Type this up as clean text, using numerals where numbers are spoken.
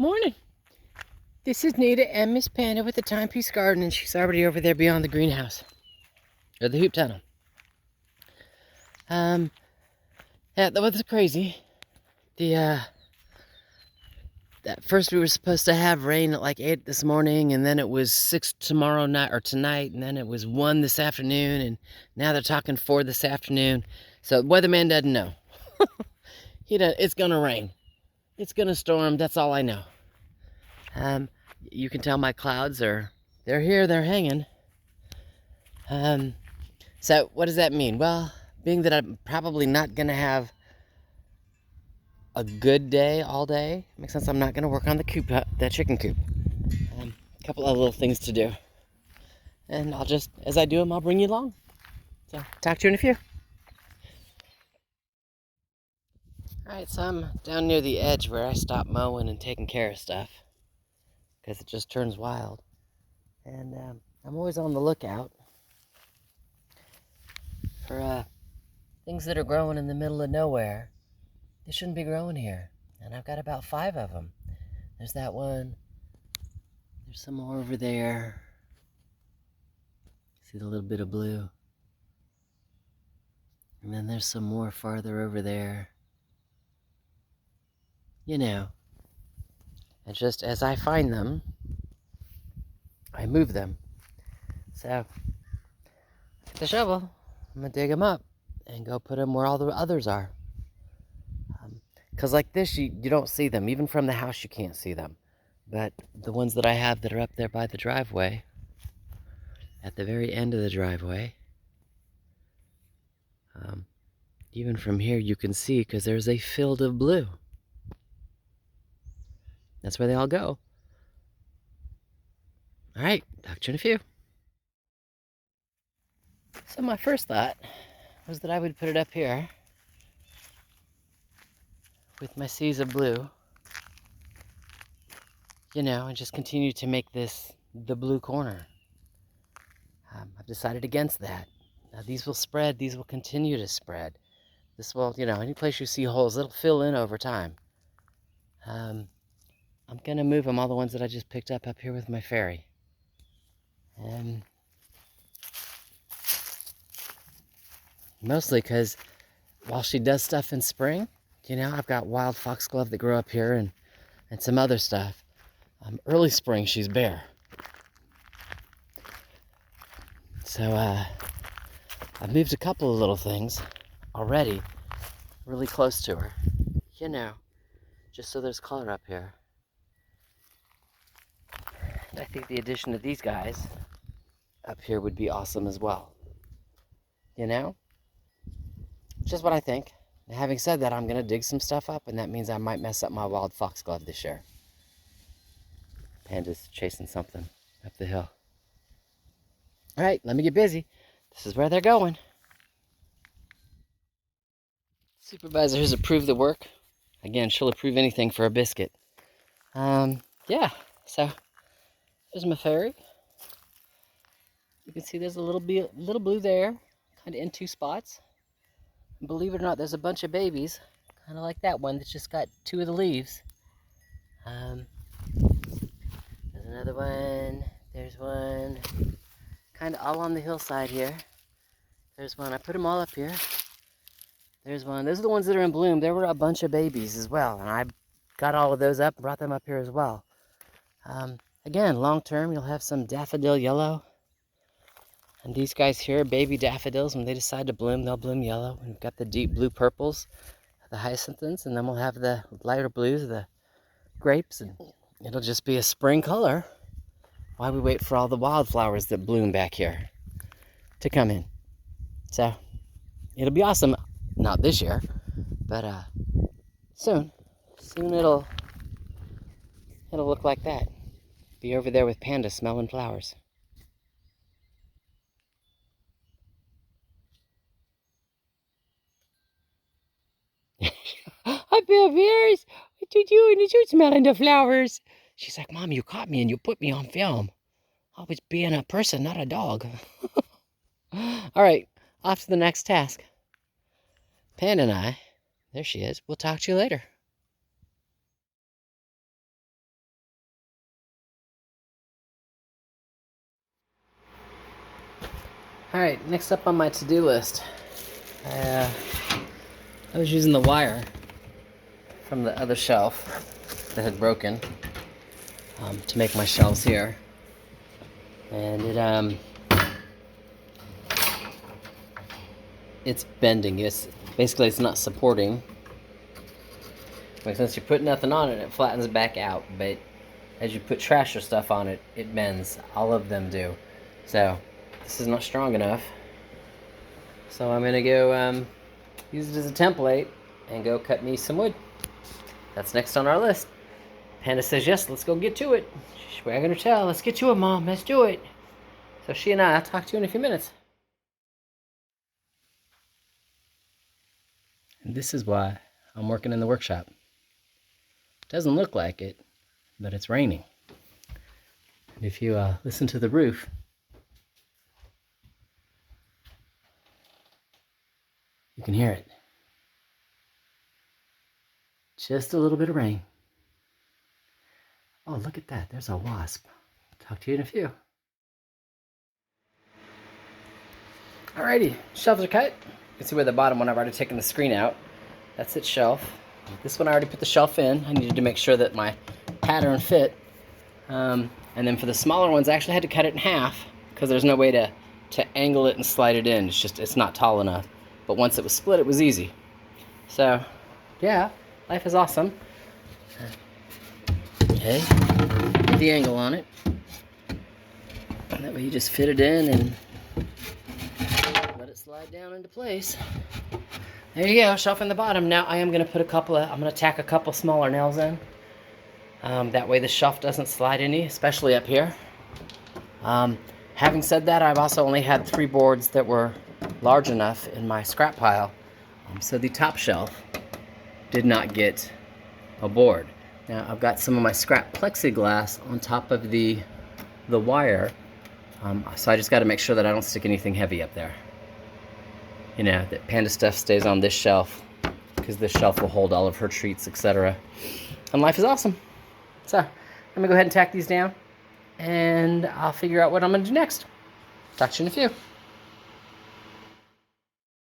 Morning. This is Nita and Miss Panda with the Timepiece Garden, and she's already over there beyond the greenhouse, or the hoop tunnel. Yeah, the weather's crazy. At first we were supposed to have rain at like 8 this morning, and then it was 6 tomorrow night or tonight, and then it was 1 this afternoon, and now they're talking 4 this afternoon. So the weatherman doesn't know. It's gonna rain. It's gonna storm. That's all I know. You can tell my clouds they're here. They're hanging. So what does that mean? Well, being that I'm probably not gonna have a good day all day, makes sense. I'm not gonna work on the coop, the chicken coop. A couple of little things to do, and I'll just, as I do them, I'll bring you along. So talk to you in a few. All right, so I'm down near the edge where I stop mowing and taking care of stuff because it just turns wild, and I'm always on the lookout for things that are growing in the middle of nowhere. They shouldn't be growing here, and I've got about 5 of them. There's that one. There's some more over there. See the little bit of blue? And then there's some more farther over there. You know, and just as I find them, I move them. So, with the shovel, I'm gonna dig them up and go put them where all the others are. Because like this, you don't see them. Even from the house, you can't see them. But the ones that I have that are up there by the driveway, at the very end of the driveway, even from here you can see because there's a field of blue. That's where they all go. All right, talk to you in a few. So my first thought was that I would put it up here with my seas of blue, and just continue to make this the blue corner. I've decided against that. Now these will spread, these will continue to spread. This will, any place you see holes, it'll fill in over time. I'm gonna move them, all the ones that I just picked up here with my fairy. And mostly because while she does stuff in spring, I've got wild foxglove that grow up here and some other stuff. Early spring, she's bare. So I've moved a couple of little things already really close to her, just so there's color up here. And I think the addition of these guys up here would be awesome as well. Just what I think. Now, having said that, I'm going to dig some stuff up, and that means I might mess up my wild foxglove this year. Panda's chasing something up the hill. All right, let me get busy. This is where they're going. Supervisor has approved the work. Again, she'll approve anything for a biscuit. Yeah, so there's my fairy. You can see there's a little blue there, kind of in 2 spots. And believe it or not, there's a bunch of babies, kind of like that one that's just got 2 of the leaves. There's another one. There's one. Kind of all on the hillside here. There's one. I put them all up here. There's one. Those are the ones that are in bloom. There were a bunch of babies as well, and I got all of those up and brought them up here as well. Again, long term, you'll have some daffodil yellow. And these guys here, baby daffodils, when they decide to bloom, they'll bloom yellow. We've got the deep blue purples, the hyacinths, and then we'll have the lighter blues, the grapes, and it'll just be a spring color while we wait for all the wildflowers that bloom back here to come in. So it'll be awesome. Not this year, but soon. Soon it'll look like that. Be over there with Panda smelling flowers. Hi, Bears. What you doing? You smelling the flowers? She's like, Mom, you caught me and you put me on film. I was being a person, not a dog. All right, off to the next task. Panda and I, there she is. We'll talk to you later. Alright, next up on my to-do list. I was using the wire from the other shelf that had broken to make my shelves here. And it's bending. Basically it's not supporting. But since you put nothing on it, it flattens back out. But as you put trash or stuff on it, it bends. All of them do. So this is not strong enough. So I'm gonna go use it as a template and go cut me some wood. That's next on our list. Panda says yes, let's go get to it. She's wagging her tail. Let's get to it, Mom. Let's do it. So she and I'll talk to you in a few minutes. And this is why I'm working in the workshop. Doesn't look like it, but it's raining. And if you listen to the roof, you can hear it. Just a little bit of rain. Oh, look at that. There's a wasp. Talk to you in a few. Alrighty, shelves are cut. You can see where the bottom one, I've already taken the screen out. That's its shelf. This one I already put the shelf in. I needed to make sure that my pattern fit. And then for the smaller ones, I actually had to cut it in half because there's no way to angle it and slide it in. It's not tall enough. But once it was split, it was easy. So, yeah, life is awesome. Okay, get the angle on it. That way you just fit it in and let it slide down into place. There you go, shelf in the bottom. Now I am going to put I'm going to tack a couple smaller nails in. That way the shelf doesn't slide any, especially up here. Having said that, I've also only had 3 boards that were large enough in my scrap pile. So the top shelf did not get a board. Now I've got some of my scrap plexiglass on top of the wire. So I just got to make sure that I don't stick anything heavy up there. You know, that Panda stuff stays on this shelf because this shelf will hold all of her treats, etc. And life is awesome. So I'm gonna go ahead and tack these down and I'll figure out what I'm gonna do next. Talk to you in a few.